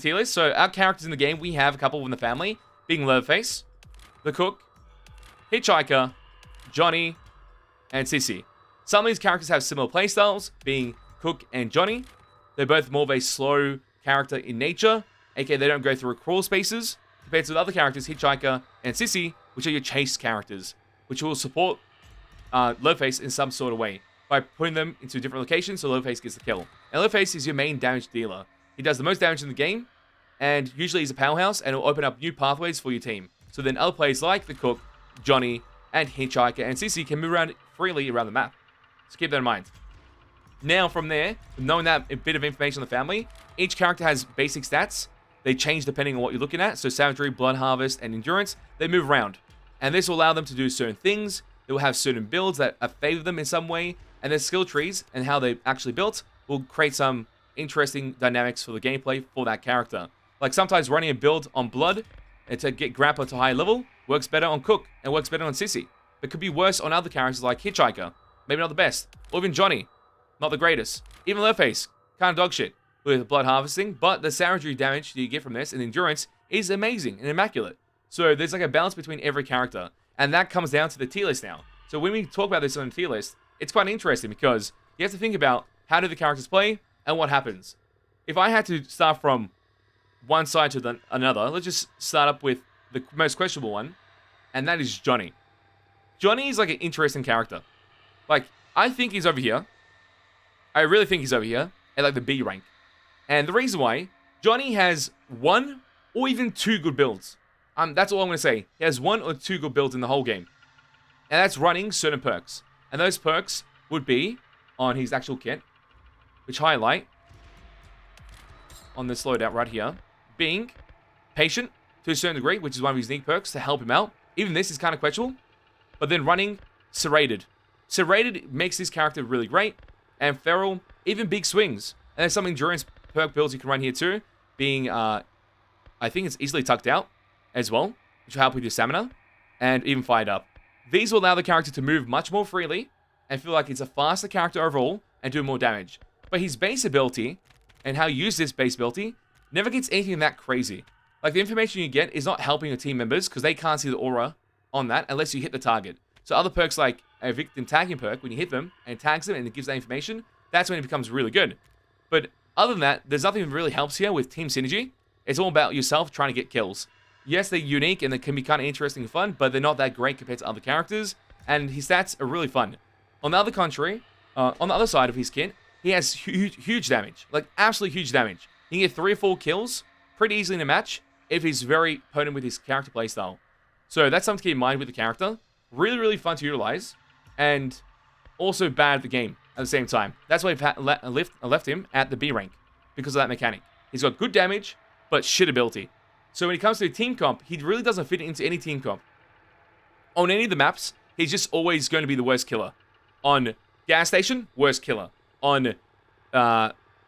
tier list. So our characters in the game, we have a couple in the family, being Leatherface, the Cook, Hitchhiker, Johnny, and Sissy. Some of these characters have similar playstyles, being Cook and Johnny. They're both more of a slow character in nature, aka they don't go through crawl spaces, compared to the other characters, Hitchhiker and Sissy, which are your chase characters, which will support Leatherface in some sort of way by putting them into different locations so Leatherface gets the kill. And Leatherface is your main damage dealer. He does the most damage in the game, and usually he's a powerhouse, and will open up new pathways for your team. So then other players like the Cook, Johnny, and Hitchhiker and Sissy can move around freely around the map. So keep that in mind. Now from there, knowing that a bit of information on the family, each character has basic stats. They change depending on what you're looking at. So Savagery, Blood Harvest, and Endurance, they move around. And this will allow them to do certain things. They will have certain builds that favor them in some way. And their skill trees and how they actually built will create some interesting dynamics for the gameplay for that character. Like sometimes running a build on Blood and to get Grappler to high level works better on Cook and works better on Sissy. But could be worse on other characters like Hitchhiker. Maybe not the best. Or even Johnny. Not the greatest. Even Leatherface. Kind of dog shit with Blood Harvesting. But the savagery damage that you get from this and Endurance is amazing and immaculate. So there's like a balance between every character. And that comes down to the tier list now. So when we talk about this on the tier list, it's quite interesting because you have to think about how do the characters play and what happens. If I had to start from one side to another, let's just start up with the most questionable one, and that is Johnny. Johnny is like an interesting character. Like, I think he's over here. I really think he's over here at like the B rank. And the reason why, Johnny has one or even two good builds. That's all I'm going to say. He has one or two good builds in the whole game. And that's running certain perks. And those perks would be on his actual kit, which highlight on this loadout right here, being patient to a certain degree, which is one of his unique perks to help him out. Even this is kind of questionable. But then running serrated. Serrated makes this character really great. And feral, even big swings. And there's some endurance perk builds you can run here too, being, I think it's easily tucked out as well, which will help with your stamina, and even fired up. These will allow the character to move much more freely and feel like it's a faster character overall and do more damage. But his base ability and how you use this base ability never gets anything that crazy. Like the information you get is not helping your team members because they can't see the aura on that unless you hit the target. So other perks like a victim tagging perk, when you hit them and tags them and it gives that information, that's when it becomes really good. But other than that, there's nothing that really helps here with team synergy. It's all about yourself trying to get kills. Yes, they're unique and they can be kind of interesting and fun, but they're not that great compared to other characters, and his stats are really fun. On the other contrary, on the other side of his kit, he has huge damage, like absolutely huge damage. He can get 3 or 4 kills pretty easily in a match if he's very potent with his character playstyle. So that's something to keep in mind with the character. Really, really fun to utilize, and also bad at the game at the same time. That's why I've left him at the B rank, because of that mechanic. He's got good damage, but shit ability. So when it comes to team comp, he really doesn't fit into any team comp. On any of the maps, he's just always going to be the worst killer. On gas station, worst killer. On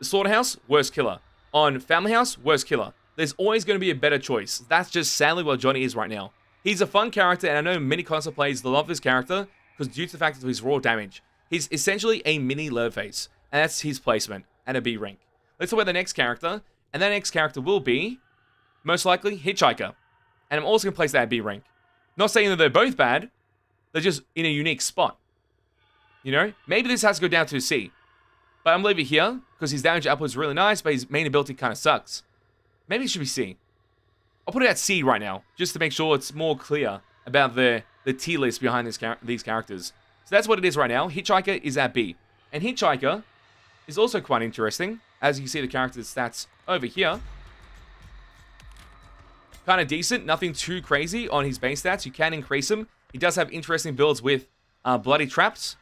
slaughterhouse, worst killer. On family house, worst killer. There's always going to be a better choice. That's just sadly what Johnny is right now. He's a fun character, and I know many console players love this character because due to the fact of his raw damage. He's essentially a mini Leatherface, and that's his placement at a B rank. Let's talk about the next character, and that next character will be most likely Hitchhiker. And I'm also going to place that at B rank. Not saying that they're both bad. They're just in a unique spot. You know? Maybe this has to go down to a C. But I'm leaving it here because his damage output is really nice, but his main ability kind of sucks. Maybe it should be C. I'll put it at C right now, just to make sure it's more clear about the tier list behind these characters. So that's what it is right now. Hitchhiker is at B. And Hitchhiker is also quite interesting. As you can see the character's stats over here. Kind of decent, nothing too crazy on his base stats. You can increase them. He does have interesting builds with Bloody Traps,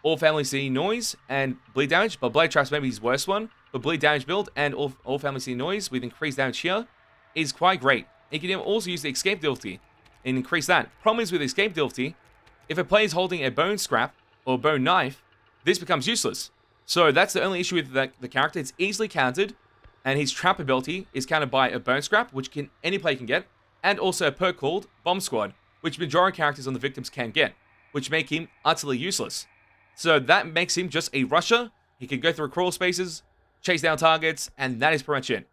All Family See Noise, and Bleed Damage. But Bloody Traps may be his worst one. But Bleed Damage build and All Family See Noise with increased damage here is quite great. You can also use the Escape difficulty and increase that. Problem is with Escape difficulty, if a player is holding a bone scrap or bone knife, this becomes useless. So that's the only issue with the character. It's easily countered. And his trap ability is countered by a bone scrap, which any player can get, and also a perk called Bomb Squad, which majority characters on the victims can get, which make him utterly useless. So that makes him just a rusher. He can go through crawl spaces, chase down targets, and that is pretty much it.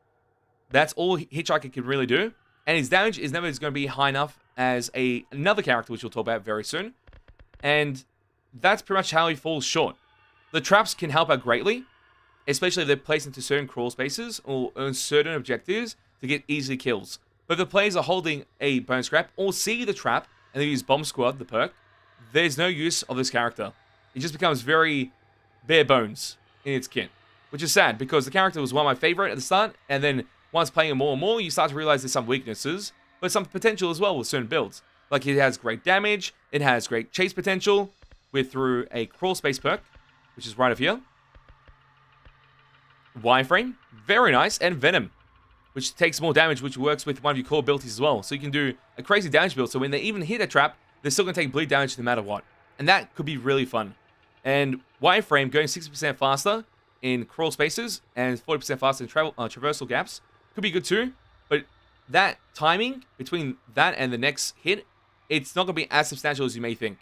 That's all Hitchhiker can really do. And his damage is never going to be high enough as another character, which we'll talk about very soon. And that's pretty much how he falls short. The traps can help out greatly, especially if they're placed into certain crawl spaces or on certain objectives to get easy kills. But if the players are holding a bone scrap or see the trap and they use Bomb Squad, the perk, there's no use of this character. It just becomes very bare bones in its kit, which is sad because the character was one of my favorite at the start, and then once playing it more and more, you start to realize there's some weaknesses, but some potential as well with certain builds. Like it has great damage, it has great chase potential through a crawl space perk, which is right over here. Wireframe, very nice, and Venom, which takes more damage, which works with one of your core abilities as well. So you can do a crazy damage build, so when they even hit a trap, they're still going to take bleed damage no matter what. And that could be really fun. And Wireframe going 60% faster in crawl spaces and 40% faster in traversal gaps could be good too. But that timing between that and the next hit, it's not going to be as substantial as you may think.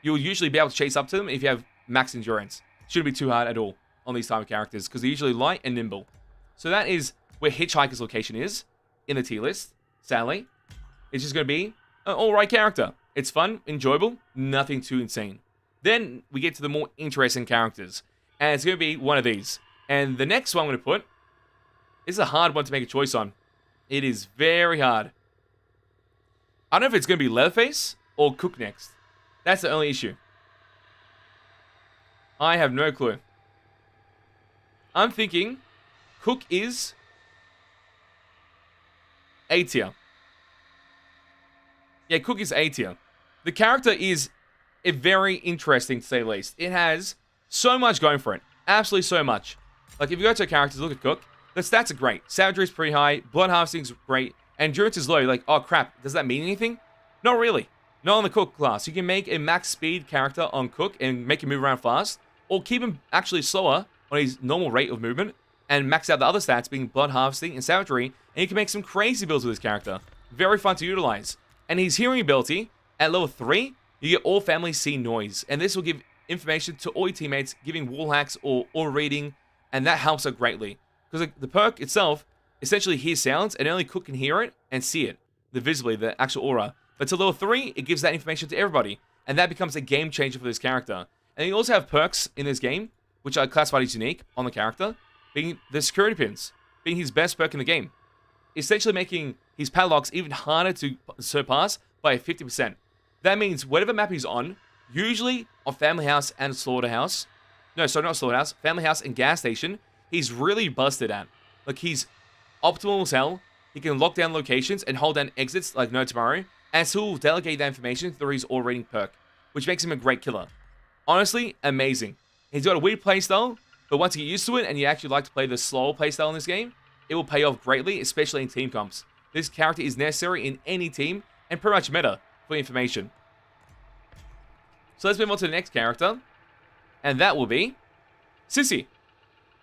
You'll usually be able to chase up to them if you have max endurance. Shouldn't be too hard at all on these type of characters because they're usually light and nimble. So that is where Hitchhiker's location is in the tier list. Sadly, it's just going to be an alright character. It's fun, enjoyable, nothing too insane. Then we get to the more interesting characters, and it's going to be one of these. And the next one I'm going to put is a hard one to make a choice on. It is very hard. I don't know if it's going to be Leatherface or Cook next. That's the only issue. I have no clue. I'm thinking Cook is A tier. Yeah, Cook is A tier. The character is very interesting to say the least. It has so much going for it. Absolutely so much. Like if you go to characters, look at Cook, the stats are great. Savagery is pretty high, blood harvesting is great, endurance is low. You're like, oh crap, does that mean anything? Not really. Not on the Cook class. You can make a max speed character on Cook and make him move around fast, or keep him actually slower on his normal rate of movement and max out the other stats being blood harvesting and savagery, and you can make some crazy builds with this character. Very fun to utilize. And his hearing ability at level 3, you get all families see noise, and this will give information to all your teammates, giving wall hacks or aura reading, and that helps out greatly. Because the perk itself essentially hears sounds, and only Cook can hear it and see it, visibly, the actual aura. But to level 3, it gives that information to everybody, and that becomes a game changer for this character. And you also have perks in this game, which are classified as unique on the character, being the security pins, being his best perk in the game. Essentially making his padlocks even harder to surpass by 50%. That means whatever map he's on, usually on Family House and Slaughterhouse, no, sorry, not Slaughterhouse, Family House and Gas Station, he's really busted at. Like, he's optimal as hell. He can lock down locations and hold down exits like no tomorrow, and still delegate that information through his aura reading perk, which makes him a great killer. Honestly, amazing. He's got a weird playstyle, but once you get used to it and you actually like to play the slow playstyle in this game, it will pay off greatly, especially in team comps. This character is necessary in any team and pretty much meta for information. So let's move on to the next character, and that will be Sissy.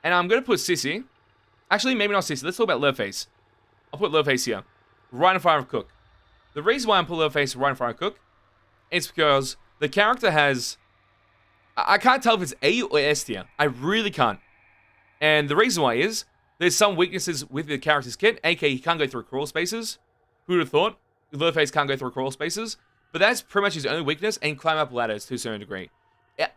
And I'm going to put Sissy, actually maybe not Sissy, let's talk about Leatherface. I'll put Leatherface here, right in front of Cook. The reason why I'm putting Leatherface right in front of Cook is because the character has, I can't tell if it's A or S tier. I really can't. And the reason why is, there's some weaknesses with the character's kit, aka he can't go through crawl spaces. Who would have thought? Leatherface can't go through crawl spaces. But that's pretty much his only weakness, and climb up ladders to a certain degree.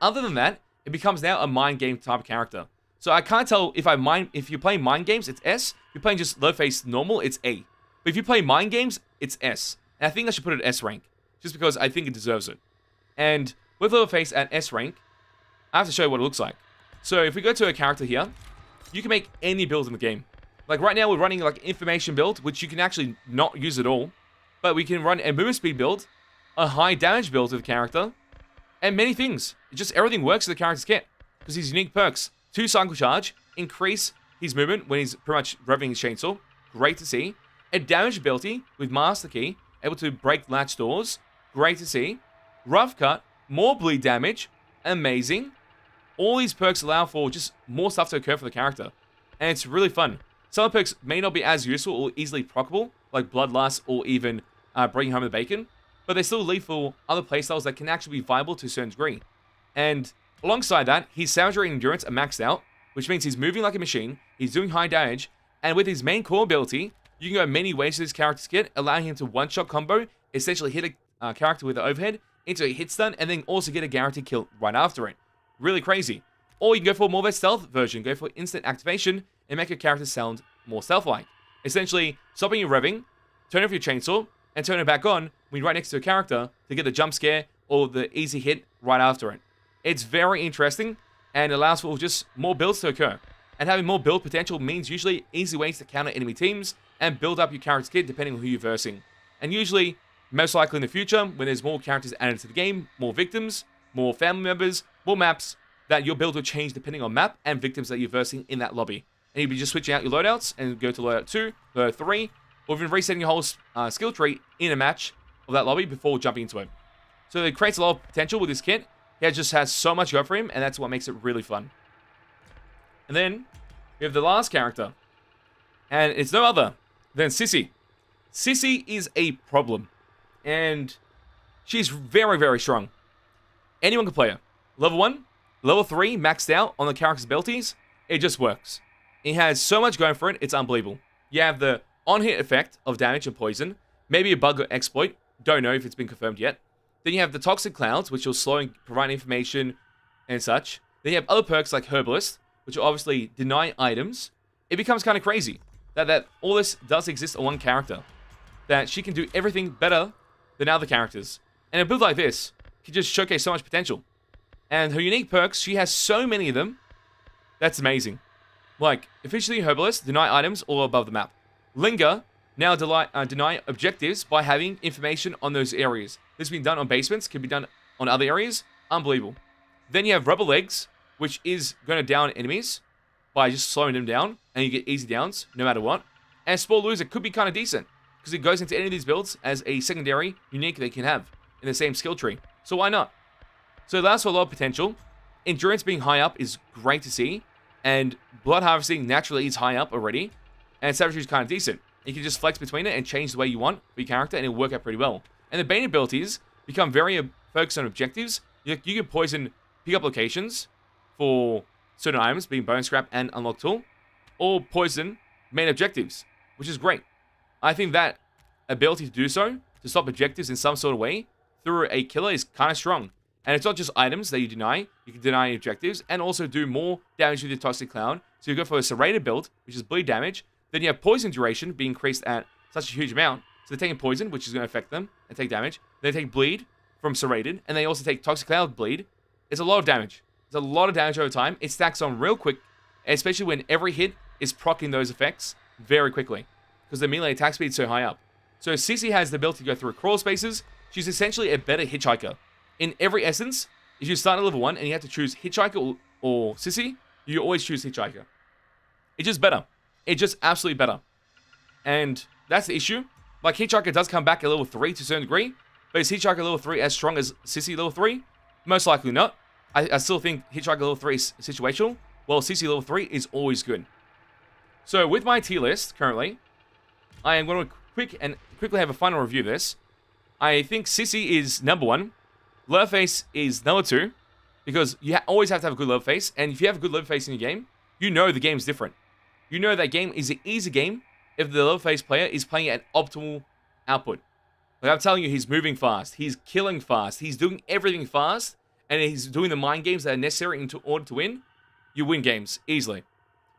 Other than that, it becomes now a mind game type of character. So I can't tell if you're playing mind games, it's S. If you're playing just Leatherface normal, it's A. But if you play mind games, it's S. And I think I should put it at S rank, just because I think it deserves it. And with Leatherface at S rank, I have to show you what it looks like. So if we go to a character here, you can make any build in the game. Like right now we're running like information build, which you can actually not use at all. But we can run a movement speed build, a high damage build with the character, and many things. Just everything works with the character's kit. Because his unique perks, 2 cycle charge, increase his movement when he's pretty much revving his chainsaw. Great to see. A damage ability with Master Key, able to break latch doors. Great to see. Rough cut, more bleed damage. Amazing. All these perks allow for just more stuff to occur for the character. And it's really fun. Some of the perks may not be as useful or easily proccable, like Bloodlust or even bringing home the bacon, but they still leave for other playstyles that can actually be viable to a certain degree. And alongside that, his savagery and endurance are maxed out, which means he's moving like a machine, he's doing high damage, And with his main core ability, you can go many ways with this character's kit, allowing him to one-shot combo, essentially hit a character with an overhead into a hit stun, and then also get a guaranteed kill right after it. Really crazy. Or you can go for more of a stealth version, go for instant activation, and make your character sound more stealth-like. Essentially, stopping your revving, turn off your chainsaw, and turn it back on when you're right next to a character to get the jump scare or the easy hit right after it. It's very interesting and allows for just more builds to occur. And having more build potential means usually easy ways to counter enemy teams and build up your character's kit depending on who you're versing. And usually, most likely in the future, when there's more characters added to the game, more victims, more family members, more maps, that your build will change depending on map and victims that you're versing in that lobby. And you'll be just switching out your loadouts and go to loadout 2, loadout 3, or even resetting your whole skill tree in a match of that lobby before jumping into it. So it creates a lot of potential with this kit. He just has so much go for him, and that's what makes it really fun. And then, we have the last character. And it's no other than Sissy. Sissy is a problem. And she's very, very strong. Anyone can play her. Level 1, level 3, maxed out on the character's abilities. It just works. It has so much going for it, it's unbelievable. You have the on-hit effect of damage and poison. Maybe a bug or exploit. Don't know if it's been confirmed yet. Then you have the toxic clouds, which will slow and provide information and such. Then you have other perks like Herbalist, which will obviously deny items. It becomes kind of crazy that all this does exist on one character. That she can do everything better than other characters. And a build like this can just showcase so much potential. And her unique perks, she has so many of them. That's amazing. Like, Efficiently Herbalist, deny items all above the map. Linger, now deny objectives by having information on those areas. This has been done on basements, can be done on other areas. Unbelievable. Then you have Rubber Legs, which is going to down enemies by just slowing them down, and you get easy downs no matter what. And Spore Loser could be kind of decent, because it goes into any of these builds as a secondary unique they can have in the same skill tree. So why not? So it allows for a lot of potential. Endurance being high up is great to see, and Blood Harvesting naturally is high up already, and Savagery is kind of decent. You can just flex between it and change the way you want for your character, and it'll work out pretty well. And the Bane abilities become very focused on objectives. You can poison pick-up locations for certain items, being Bone Scrap and Unlock Tool, or poison main objectives, which is great. I think that ability to do so, to stop objectives in some sort of way, through a killer is kind of strong. And it's not just items that you deny can deny objectives, and also do more damage with your Toxic Cloud. So you go for a serrated build, which is bleed damage. Then you have poison duration being increased at such a huge amount. So they're taking poison, which is going to affect them and take damage. They take bleed from serrated, and they also take Toxic Cloud bleed. It's a lot of damage. It's a lot of damage over time. It stacks on real quick, especially when every hit is proccing those effects very quickly, because the melee attack speed is so high up. So Sissy has the ability to go through crawl spaces. She's essentially a better hitchhiker. In every essence, if you start at level 1 and you have to choose Hitchhiker or Sissy, you always choose Hitchhiker. It's just better. It's just absolutely better. And that's the issue. Like, Hitchhiker does come back at level 3 to a certain degree, but is Hitchhiker level 3 as strong as Sissy level 3? Most likely not. I still think Hitchhiker level 3 is situational, while Sissy level 3 is always good. So with my tier list currently, I am going to quickly have a final review of this. I think Sissy is number 1. Leatherface is number 2, because you always have to have a good Leatherface, and if you have a good Leatherface in your game, you know the game's different. You know that game is an easy game if the Leatherface player is playing at optimal output. Like I'm telling you, he's moving fast, he's killing fast, he's doing everything fast, and he's doing the mind games that are necessary in order to win. You win games easily.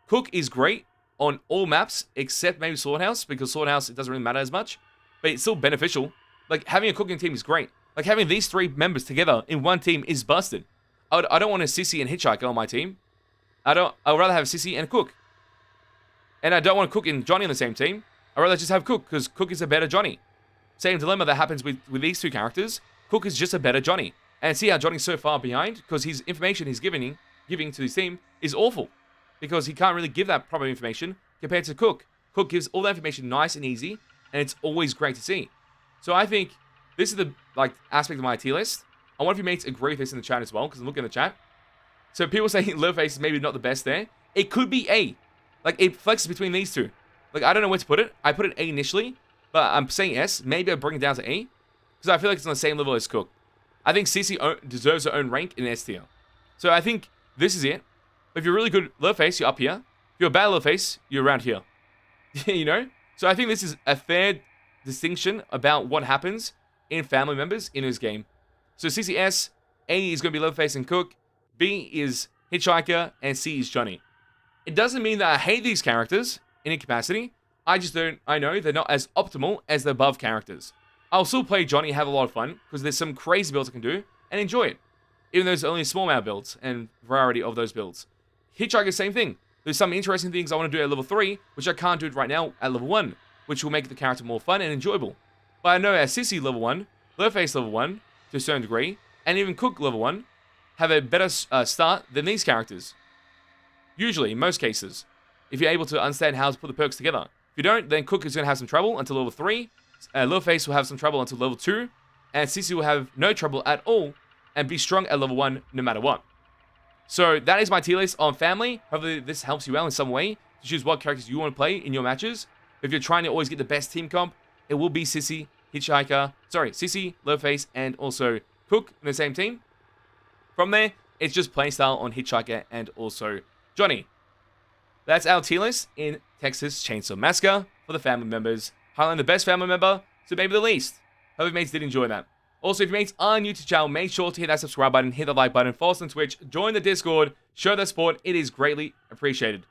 Cook is great on all maps except maybe Swordhouse, because Swordhouse, it doesn't really matter as much, but it's still beneficial. Like, having a cooking team is great. Like, having these 3 members together in one team is busted. I don't want a Sissy and Hitchhiker on my team. I'd rather have Sissy and Cook. And I don't want Cook and Johnny on the same team. I'd rather just have Cook, because Cook is a better Johnny. Same dilemma that happens with these 2 characters. Cook is just a better Johnny. And see how Johnny's so far behind, because his information he's giving to his team is awful. Because he can't really give that proper information compared to Cook. Cook gives all that information nice and easy, and it's always great to see. So I think this is the aspect of my tier list. I wonder if your mates agree with this in the chat as well, because I'm looking in the chat. So people say Leatherface is maybe not the best there. It could be A. Like, it flexes between these 2. Like, I don't know where to put it. I put it A initially, but I'm saying S. Maybe I'll bring it down to A, because I feel like it's on the same level as Cook. I think Sissy deserves her own rank in S tier. So I think this is it. If you're really good Leatherface, you're up here. If you're a bad Leatherface, you're around here. You know? So I think this is a fair distinction about what happens in family members in this game. So CCS, A is going to be Leatherface and Cook, B is Hitchhiker, and C is Johnny. It doesn't mean that I hate these characters in any capacity. I know they're not as optimal as the above characters. I'll still play Johnny, have a lot of fun, because there's some crazy builds I can do, and enjoy it. Even though there's only a small amount of builds, and variety of those builds. Hitchhiker, same thing. There's some interesting things I want to do at level 3, which I can't do right now at level 1, which will make the character more fun and enjoyable. But I know as Sissy level 1, Leatherface level 1, to a certain degree, and even Cook level 1, have a better start than these characters. Usually, in most cases, if you're able to understand how to put the perks together. If you don't, then Cook is going to have some trouble until level 3, Leatherface will have some trouble until level 2, and Sissy will have no trouble at all, and be strong at level 1 no matter what. So that is my tier list on family. Hopefully this helps you out in some way to choose what characters you want to play in your matches. If you're trying to always get the best team comp, it will be Sissy, Sissy, Leatherface, and also Cook in the same team. From there, it's just playstyle on Hitchhiker and also Johnny. That's our tier list in Texas Chainsaw Massacre for the family members. Highlighting the best family member to maybe the least. Hope you mates did enjoy that. Also, if you mates are new to the channel, make sure to hit that subscribe button, hit the like button, follow us on Twitch, join the Discord, show their support. It is greatly appreciated.